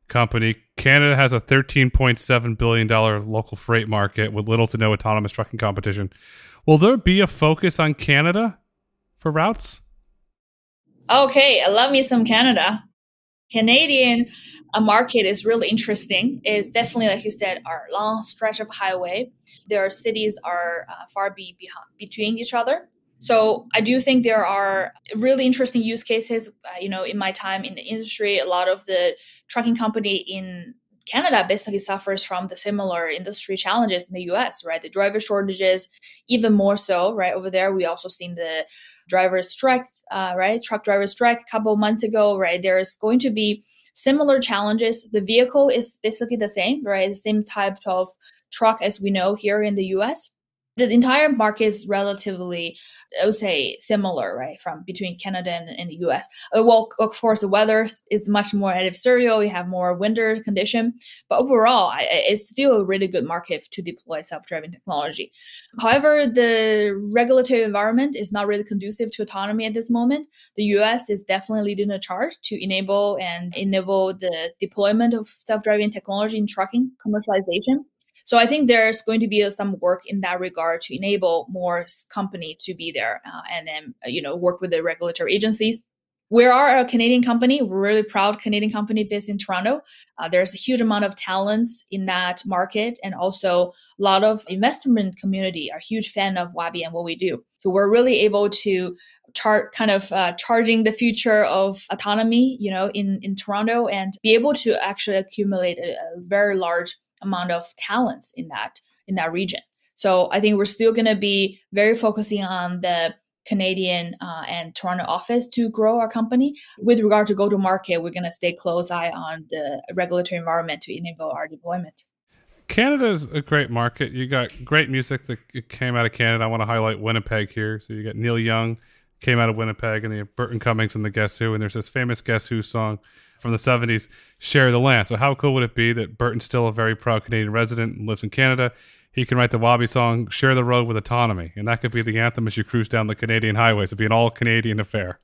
S1: company. Canada has a $13.7 billion local freight market with little to no autonomous trucking competition. Will there be a focus on Canada for routes?
S2: Okay, I love me some Canada. Canadian market is really interesting. It's definitely, like you said, our long stretch of highway. Their cities are far between each other. So I do think there are really interesting use cases. In my time in the industry, a lot of the trucking company in Canada basically suffers from the similar industry challenges in the US, right? The driver shortages, even more so, right? Over there, we also seen the driver strike, right? Truck driver strike a couple of months ago, right? There's going to be similar challenges. The vehicle is basically the same, right? The same type of truck as we know here in the US. The entire market is relatively, I would say, similar, right, from between Canada and the US. Well, of course, the weather is much more adversarial. You have more winter condition. But overall, it's still a really good market to deploy self-driving technology. However, the regulatory environment is not really conducive to autonomy at this moment. The US is definitely leading the charge to enable the deployment of self-driving technology in trucking commercialization. So I think there's going to be some work in that regard to enable more company to be there and then, work with the regulatory agencies. We are a Canadian company. We're really proud Canadian company based in Toronto. There's a huge amount of talents in that market, and also a lot of investment community are a huge fan of Waabi and what we do. So we're really able to charging the future of autonomy, in Toronto, and be able to actually accumulate a very large amount of talents in that region. So I think we're still going to be very focusing on the Canadian and Toronto office to grow our company. With regard to go-to-market, we're going to stay close eye on the regulatory environment to enable our deployment.
S1: Canada's a great market. You got great music that came out of Canada. I want to highlight Winnipeg here. So you got Neil Young came out of Winnipeg, and the Burton Cummings and the Guess Who. And there's this famous Guess Who song from the 70s, Share the Land. So how cool would it be that Burton's still a very proud Canadian resident and lives in Canada? He can write the Waabi song, Share the Road with Autonomy. And that could be the anthem as you cruise down the Canadian highways. It'd be an all-Canadian affair.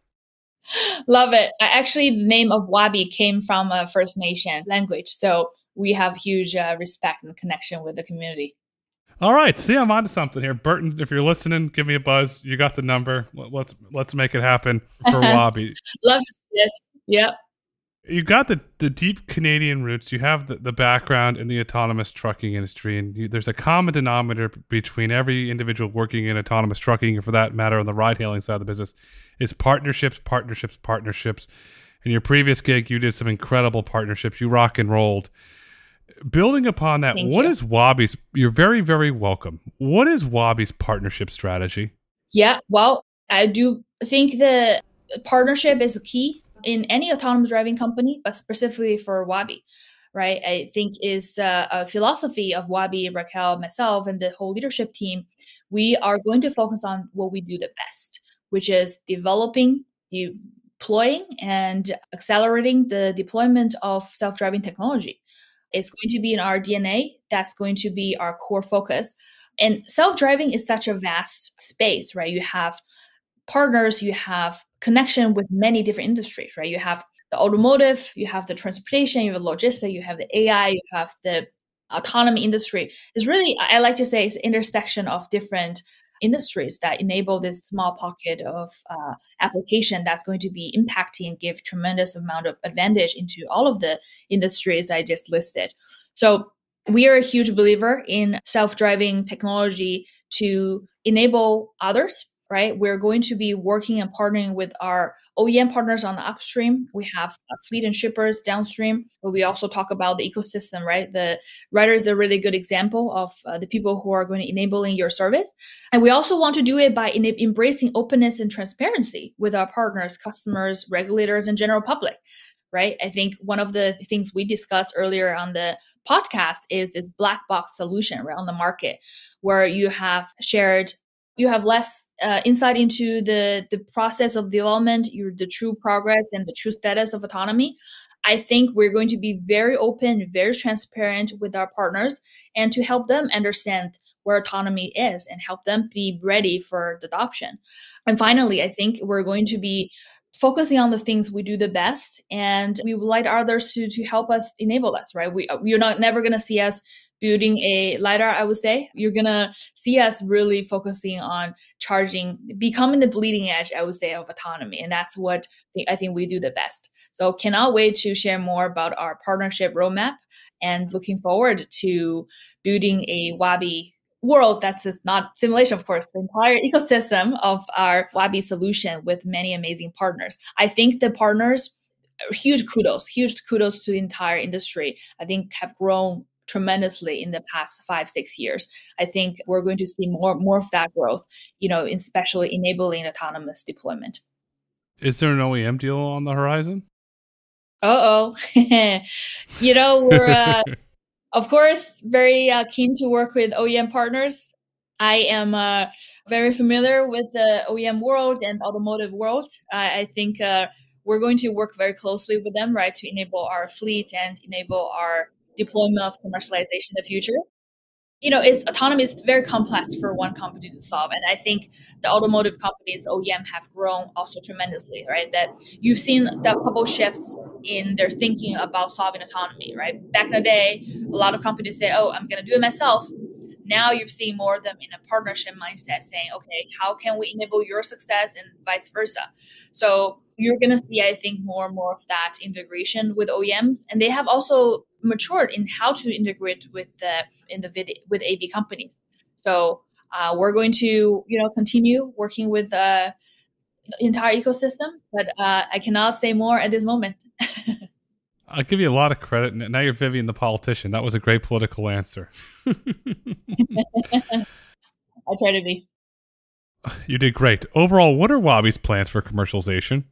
S2: Love it. Actually, the name of Waabi came from a First Nation language. So we have huge respect and connection with the community.
S1: All right. See, I'm onto something here. Burton, if you're listening, give me a buzz. You got the number. Let's make it happen for Waabi.
S2: Love to see it. Yep.
S1: You got the deep Canadian roots. You have the background in the autonomous trucking industry, and there's a common denominator between every individual working in autonomous trucking, or for that matter, on the ride-hailing side of the business, is partnerships. In your previous gig, you did some incredible partnerships. You rock and rolled. Building upon that, what is Waabi's? You're very, very welcome. What is Waabi's partnership strategy?
S2: Yeah, well, I do think the partnership is key in any autonomous driving company, but specifically for Waabi, right? I think is a philosophy of Waabi, Raquel, myself, and the whole leadership team. We are going to focus on what we do the best, which is developing, deploying, and accelerating the deployment of self-driving technology. It's going to be in our DNA. That's going to be our core focus. And self-driving is such a vast space, right? You have partners, you have connection with many different industries, right? You have the automotive, you have the transportation, you have logistics, you have the AI, you have the autonomy industry. It's really, I like to say, it's an intersection of different industries that enable this small pocket of application that's going to be impacting and give tremendous amount of advantage into all of the industries I just listed. So we are a huge believer in self-driving technology to enable others, right? We're going to be working and partnering with our OEM partners on the upstream. We have fleet and shippers downstream, but we also talk about the ecosystem, right? The rider is a really good example of the people who are going to enabling your service. And we also want to do it by embracing openness and transparency with our partners, customers, regulators, and general public, right? I think one of the things we discussed earlier on the podcast is this black box solution, right, on the market, where you have less insight into the process of development, the true progress and the true status of autonomy. I think we're going to be very open, very transparent with our partners, and to help them understand where autonomy is and help them be ready for the adoption. And finally, I think we're going to be focusing on the things we do the best, and we would like others to help us enable us, right? You're never going to see us building a LiDAR, I would say. You're going to see us really focusing on becoming the bleeding edge, I would say, of autonomy. And that's what I think we do the best. So cannot wait to share more about our partnership roadmap, and looking forward to building a Waabi world that's not simulation, of course, the entire ecosystem of our Waabi solution with many amazing partners. I think the partners, huge kudos to the entire industry, I think have grown tremendously in the past 5-6 years. I think we're going to see more of that growth, especially enabling autonomous deployment.
S1: Is there an OEM deal on the horizon?
S2: We're of course very keen to work with OEM partners. I am very familiar with the OEM world and automotive world. I think we're going to work very closely with them, right, to enable our fleet and enable our deployment of commercialization in the future. Autonomy is very complex for one company to solve. And I think the automotive companies, OEM, have grown also tremendously, right? That you've seen the couple shifts in their thinking about solving autonomy, right? Back in the day, a lot of companies say, oh, I'm going to do it myself. Now you're seeing more of them in a partnership mindset saying, okay, how can we enable your success and vice versa? So you're going to see, I think, more and more of that integration with OEMs. And they have also matured in how to integrate with with AV companies. So we're going to, continue working with the entire ecosystem, but I cannot say more at this moment.
S1: I'll give you a lot of credit. Now you're Vivian the politician. That was a great political answer.
S2: I try to be.
S1: You did great. Overall, what are Waabi's plans for commercialization?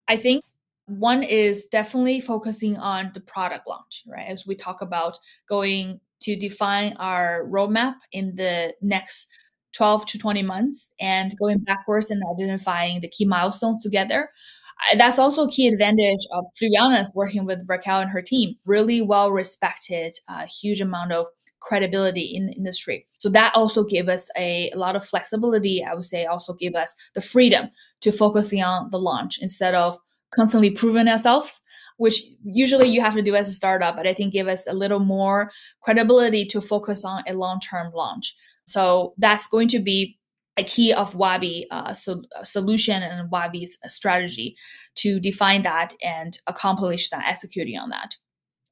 S2: I think one is definitely focusing on the product launch, right? As we talk about going to define our roadmap in the next 12 to 20 months and going backwards and identifying the key milestones together. That's also a key advantage of, to be honest, working with Raquel and her team. Really well-respected, huge amount of credibility in the industry. So that also gave us a lot of flexibility. I would say also gave us the freedom to focusing on the launch instead of constantly proving ourselves, which usually you have to do as a startup, but I think gave us a little more credibility to focus on a long-term launch. So that's going to be a key of Waabi solution and Waabi's strategy to define that and accomplish that, executing on that.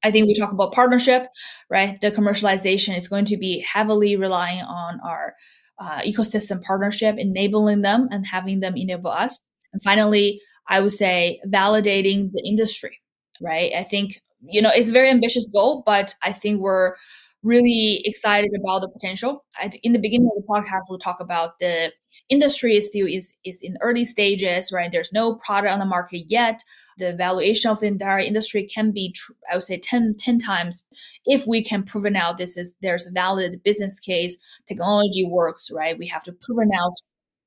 S2: I think we talk about partnership, right? The commercialization is going to be heavily relying on our ecosystem partnership, enabling them and having them enable us. And finally, I would say validating the industry, right? I think, it's a very ambitious goal, but I think we're really excited about the potential. In the beginning of the podcast, we'll talk about the industry is in early stages, right? There's no product on the market yet. The valuation of the entire industry can be, I would say, 10 times if we can prove out there's a valid business case, technology works, right? We have to prove out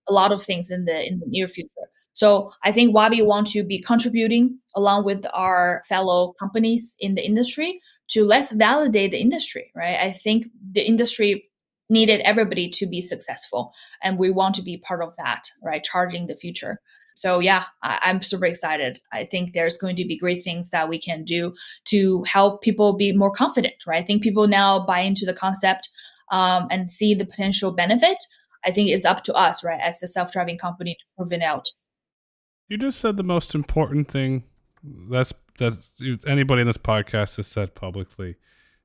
S2: a lot of things in the near future. So I think Waabi want to be contributing along with our fellow companies in the industry to let's validate the industry, right? I think the industry needed everybody to be successful, and we want to be part of that, right? Charging the future. So yeah, I'm super excited. I think there's going to be great things that we can do to help people be more confident, right? I think people now buy into the concept and see the potential benefit. I think it's up to us, right, as a self-driving company to prove it out.
S1: You just said the most important thing that's anybody in this podcast has said publicly.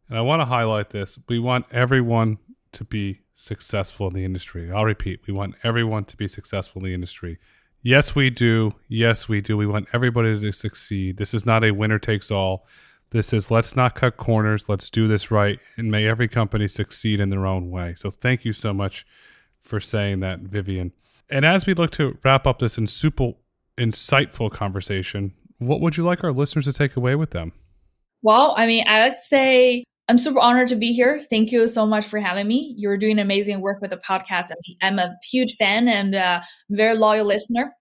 S1: And I want to highlight this. We want everyone to be successful in the industry. I'll repeat. We want everyone to be successful in the industry. Yes, we do. Yes, we do. We want everybody to succeed. This is not a winner takes all. This is let's not cut corners. Let's do this right. And may every company succeed in their own way. So thank you so much for saying that, Vivian. And as we look to wrap up this insightful conversation, what would you like our listeners to take away with them? Well,
S2: I like to say I'm super honored to be here. Thank you so much for having me. You're doing amazing work with the podcast. I'm a huge fan and very loyal listener.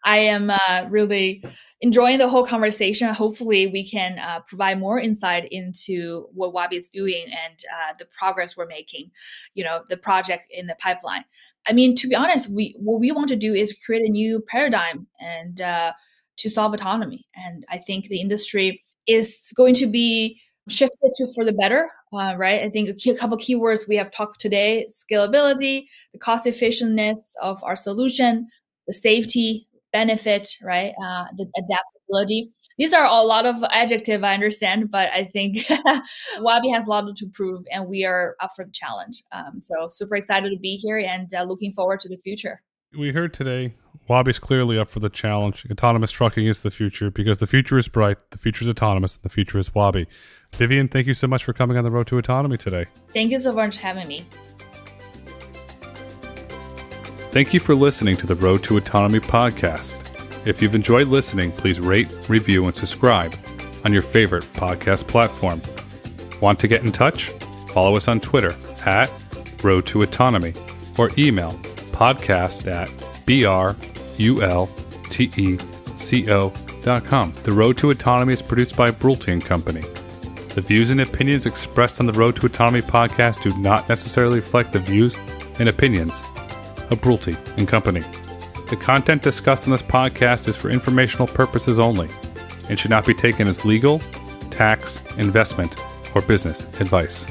S2: I am really enjoying the whole conversation. Hopefully we can provide more insight into what Waabi is doing and the progress we're making, the project in the pipeline. To be honest, what we want to do is create a new paradigm and to solve autonomy. And I think the industry is going to be shifted for the better, right? I think a couple keywords we have talked today: scalability, the cost effectiveness of our solution, the safety, benefit, right? The adaptability. These are a lot of adjectives, I understand, but I think Waabi has a lot to prove, and we are up for the challenge. So super excited to be here and looking forward to the future.
S1: We heard today, Waabi's clearly up for the challenge. Autonomous trucking is the future because the future is bright, the future is autonomous, and the future is Waabi. Vivian, thank you so much for coming on the Road to Autonomy today.
S2: Thank you so much for having me.
S1: Thank you for listening to the Road to Autonomy podcast. If you've enjoyed listening, please rate, review, and subscribe on your favorite podcast platform. Want to get in touch? Follow us on Twitter at Road to Autonomy or email podcast@brulteco.com. The Road to Autonomy is produced by Brulte & Company. The views and opinions expressed on the Road to Autonomy podcast do not necessarily reflect the views and opinions of Brulte & Company. The content discussed on this podcast is for informational purposes only and should not be taken as legal, tax, investment, or business advice.